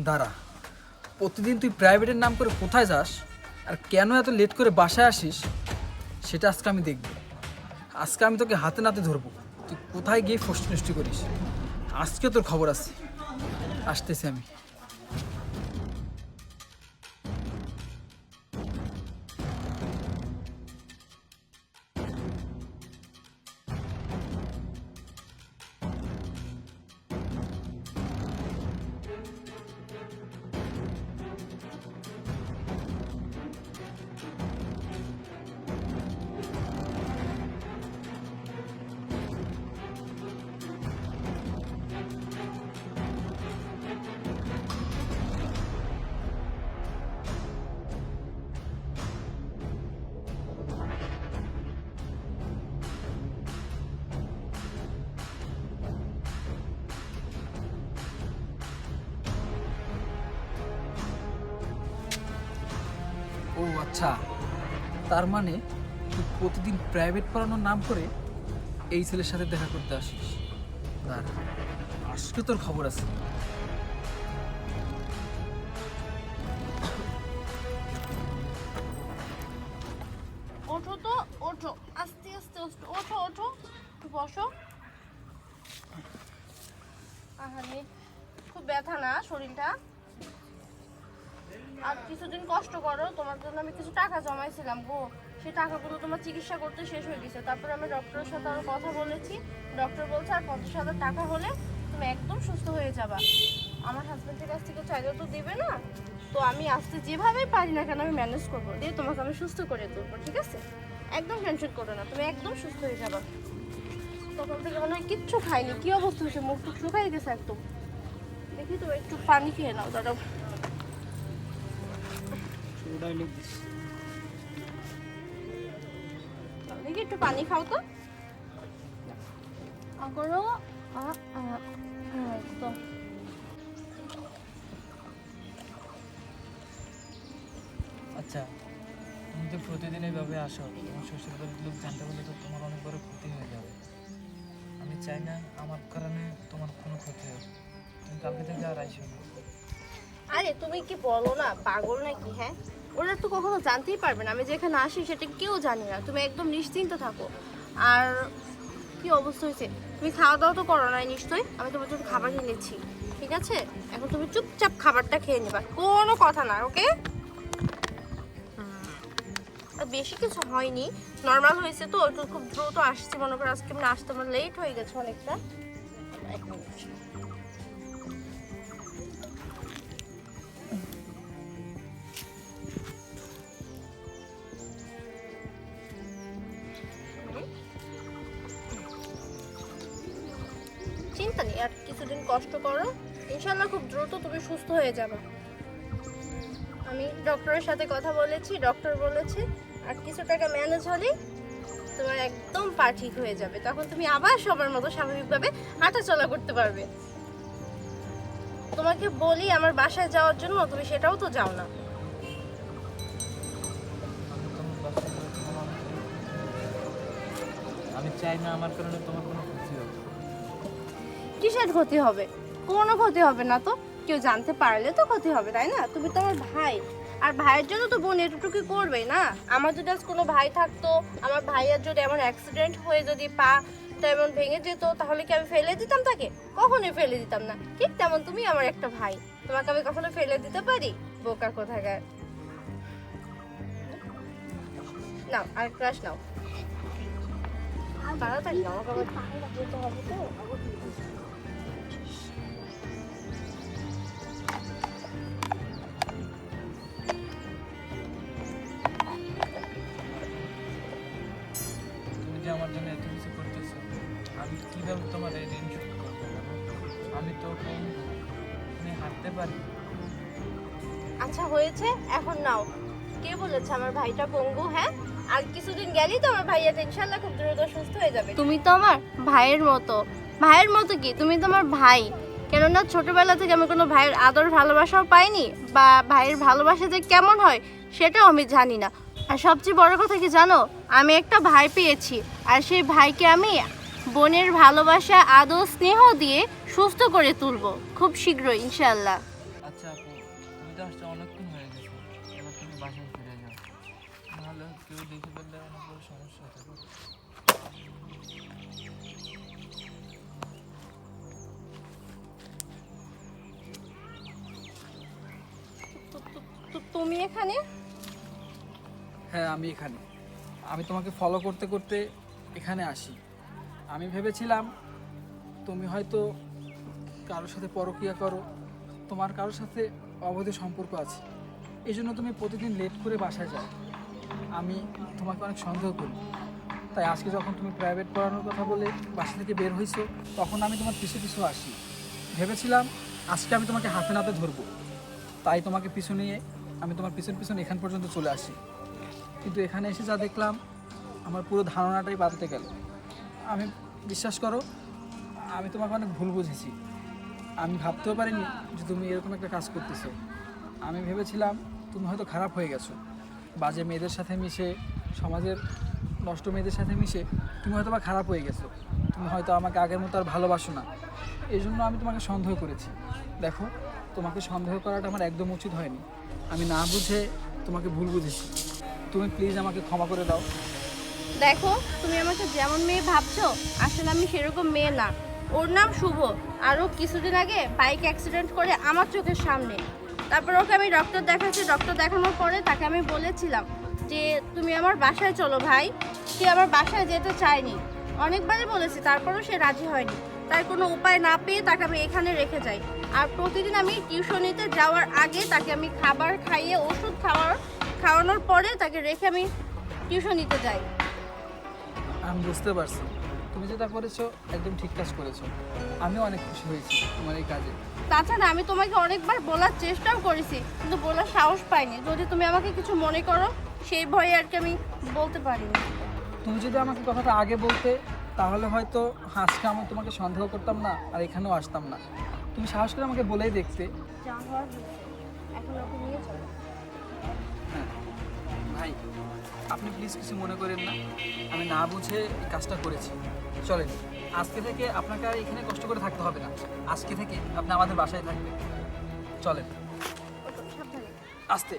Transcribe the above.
দাঁড়া, প্রতিদিন তুই প্রাইভেটের নাম করে কোথায় যাস আর কেন এত লেট করে বাসায় আসিস সেটা আজকে আমি দেখব। আজকে আমি তোকে হাতে নাতে ধরবো, তুই কোথায় গিয়ে ফষ্টি নষ্টি করিস। আজকে তোর খবর আছে, আসতেছি আমি। ও আচ্ছা, তার মানে তুই প্রতিদিন প্রাইভেট পড়ানোর নাম করে এই ছেলের সাথে দেখা করতে আসিস। দাঁড়া, আজকে তোর খবর আছে। ওঠো তো, ওঠো, আস্তে আস্তে ওঠো, ওঠো, একটু বসো। আহারে, খুব ব্যথা না শরীরটা? আর কিছুদিন কষ্ট করো, তোমার জন্য আমি কিছু টাকা জমাইছিলাম গো। সেই টাকাগুলো তোমার চিকিৎসা করতে শেষ হয়ে গেছে। তারপরে আমি ডক্টরের সাথে আরো কথা বলেছি। ডক্টর বলছে আর 50,000 টাকা হলে তুমি একদম সুস্থ হয়ে যাবা। আমার হাজবেন্ডের কাছ থেকে চাইলেও তো দিবে না, তো আমি আজকে যেভাবেই পারি না কেন আমি ম্যানেজ করবো, দিয়ে তোমাকে আমি সুস্থ করে তুলবো, ঠিক আছে? একদম টেনশন করো না, তুমি একদম সুস্থ হয়ে যাবা। তখন থেকে মনে হয় কিচ্ছু খাইনি, কি অবস্থা হয়েছে, মুখ টুক শুকাই গেছে একদম। দেখি তো একটু পানি খেয়ে নাও, দাঁড়াও। দেখি একটু পানি খাও তো করো। একদম আচ্ছা, তুমি তো প্রতিদিন এইভাবে আসো, তোমার শ্বশুর বাড়ির লোক জানতে পারলে তো তোমার অনেক বড় ক্ষতি হয়ে যাবে। আমি চাই না আমার কারণে তোমার কোনো ক্ষতি হোক। তুমি কালকে থেকে আর আইসো না। আরে তুমি কি বলো না, পাগল নাকি? হ্যাঁ, ওরা তো কখনো জানতেই পারবে না আমি যেখানে আসি, সেটা কেউ জানে না। তুমি একদম নিশ্চিন্ত থাকো। আর কি অবস্থা হয়েছে, তুমি খাওয়া দাওয়া তো করো নাই নিশ্চয়ই? আমি তোমার জন্য খাবার এনেছি, ঠিক আছে? এখন তুমি চুপচাপ খাবারটা খেয়ে নেবা, কোনো কথা না, ওকে? বেশি কিছু হয়নি, নর্মাল হয়েছে তো, একটু খুব দ্রুত আসছি মনে করো। আজকে আমি আসতে আমার লেট হয়ে গেছে অনেকটা। এক মিনিট। চিন্তা নেই, আর কিছুদিন কষ্ট করো, ইনশাল্লাহ খুব দ্রুত তুমি সুস্থ হয়ে যাবে। আমি ডক্টরের সাথে কথা বলেছি, ডক্টর বলেছে আর কিছু টাকা ম্যানেজ হলেই তোমার একদম পা ঠিক হয়ে যাবে। তখন তুমি আবার সবার মতো স্বাভাবিকভাবে হাঁটা চলা করতে পারবে। তোমাকে বলি আমার বাসায় যাওয়ার জন্য, তুমি সেটাও তো যাও না। আমি চাই না আমার কারণে তোমার কোনো ক্ষতি হোক। কিসের ক্ষতি হবে? কোনো ক্ষতি হবে না তো, কেউ জানতে পারলে তো ক্ষতি হবে, তাই না? তুমি তো আমার ভাই, আর ভাইয়ের জন্য তো বোন এটুকুই করবেই না। আমার যদি আজ কোনো ভাই থাকতো, আমার ভাইয়ের যদি এমন অ্যাক্সিডেন্ট হয়ে যদি পা তেমন ভেঙে যেত, তাহলে কি আমি ফেলে দিতাম তাকে? কখনোই ফেলে দিতাম না। ঠিক তেমন তুমি আমার একটা ভাই, তোমাকে আমি কখনো ফেলে দিতে পারি? বোকা কোথাকার। নাও আর ক্রাশ নাও, তাড়াতাড়ি নাও, আমাকে আবার পানি রাখতে হবে তো। তুমি যে আমার জন্য এত কিছু করতেছো, আমি কিভাবে তোমার এই ঋণ শোধ করবো? আমি তো তুমি হাঁটতে পারি। আচ্ছা হয়েছে, এখন নাও। কে বলেছে আমার ভাইটা পঙ্গু? হ্যাঁ, আর কিছুদিন গেলেই তো আমার ভাইয়া ইনশাআল্লাহ খুব দ্রুত সুস্থ হয়ে যাবে। তুমি তো আমার ভাইয়ের মতো। ভাইয়ের মতো কি, তুমি তো আমার ভাই। কেননা ছোটবেলা থেকে আমি কোনো ভাইয়ের আদর ভালোবাসাও পাইনি, বা ভাইয়ের ভালোবাসা যে কেমন হয় সেটাও আমি জানি না। আর সবচেয়ে বড় কথা কি জানো, আমি একটা ভাই পেয়েছি, আর সেই ভাইকে আমি বোনের ভালোবাসা, আদর, স্নেহ দিয়ে সুস্থ করে তুলবো খুব শীঘ্রই ইনশাআল্লাহ। আচ্ছা তো আসছে অনেকক্ষণ হয়ে গেছে, এবার তুমি বাসায় ফিরে যাও, নাহলে কেউ দেখে ফেললে অনেক বড় সমস্যা হতে পারে। তুমি এখানে? হ্যাঁ, আমি এখানে। আমি তোমাকে ফলো করতে করতে এখানে আসি। আমি ভেবেছিলাম তুমি হয়তো কারোর সাথে পরকীয়া করো, তোমার কারোর সাথে অবৈধ সম্পর্ক আছে, এই জন্য তুমি প্রতিদিন লেট করে বাসায় যাও। আমি তোমাকে অনেক সন্দেহ করি, তাই আজকে যখন তুমি প্রাইভেট পড়ানোর কথা বলে বাসা থেকে বের হয়েছো, তখন আমি তোমার পিছু পিছু আসি। ভেবেছিলাম আজকে আমি তোমাকে হাতে নাতে ধরবো, তাই তোমাকে পিছু নিয়ে আমি তোমার পিছন পিছন এখান পর্যন্ত চলে আসি। কিন্তু এখানে এসে যা দেখলাম, আমার পুরো ধারণাটাই পাল্টে গেল। আমি, বিশ্বাস করো, আমি তোমাকে অনেক ভুল বুঝেছি। আমি ভাবতেও পারিনি যে তুমি এরকম একটা কাজ করতেছো। আমি ভেবেছিলাম তুমি হয়তো খারাপ হয়ে গেছো, বাজে মেয়েদের সাথে মিশে, সমাজের নষ্ট মেয়েদের সাথে মিশে তুমি হয়তো বা খারাপ হয়ে গেছো। তুমি হয়তো আমাকে আগের মতো আর ভালোবাসো না, এই জন্য আমি তোমাকে সন্দেহ করেছি। দেখো, তোমাকে সন্দেহ করাটা আমার একদম উচিত হয়নি। আমি না বুঝে তোমাকে ভুল বুঝেছি। তুমি প্লিজ আমাকে ক্ষমা করে দাও। দেখো, তুমি আমাকে যেমন মেয়ে ভাবছো, আসলে আমি সেরকম মেয়ে না। ওর নাম শুভ। আরও কিছুদিন আগে বাইক অ্যাক্সিডেন্ট করে আমার চোখের সামনে। তারপর ওকে আমি ডক্টর দেখাচ্ছি। ডক্টর দেখানোর পরে তাকে আমি বলেছিলাম যে তুমি আমার বাসায় চলো ভাই। সে আমার বাসায় যেতে চায়নি, অনেকবারই বলেছি, তারপরেও সে রাজি হয়নি। তার কোনো উপায় না পেয়ে তাকে আমি এখানে রেখে যাই। আর প্রতিদিন আমি টিউশনিতে যাওয়ার আগে তাকে আমি খাবার খাইয়ে, ওষুধ খাওয়ানোর পরে তাকে রেখে আমি টিউশনিতে যাই। আমি বুঝতে পারছি তুমি যেটা করেছো একদম ঠিক কাজ করেছো। আমিও অনেক খুশি হয়েছি তোমার এই কাজে। তাছাড়া আমি তোমাকে অনেকবার বলার চেষ্টাও করেছি, কিন্তু বলার সাহস পাইনি। যদি তুমি আমাকে কিছু মনে করো, সেই ভয়ে আর কি আমি বলতে পারিনি। তুমি যদি আমাকে কথাটা আগে বলতে, তাহলে হয়তো আজকে আমি তোমাকে সন্দেহ করতাম না আর এখানেও আসতাম না। তুমি সাহস করে আমাকে বলেই দেখতে। যা হওয়ার হয়েছে, এখন ওকে নিয়ে চলো। হ্যাঁ ভাই, আপনি প্লিজ কিছু মনে করেন না, আমি না বুঝে এই কাজটা করেছি। চলেন, আজকে থেকে আপনাকে আর এখানে কষ্ট করে থাকতে হবে না। আজকে থেকে আপনি আমাদের বাসায় থাকবেন। চলেন, সাবধানে। আস্তে।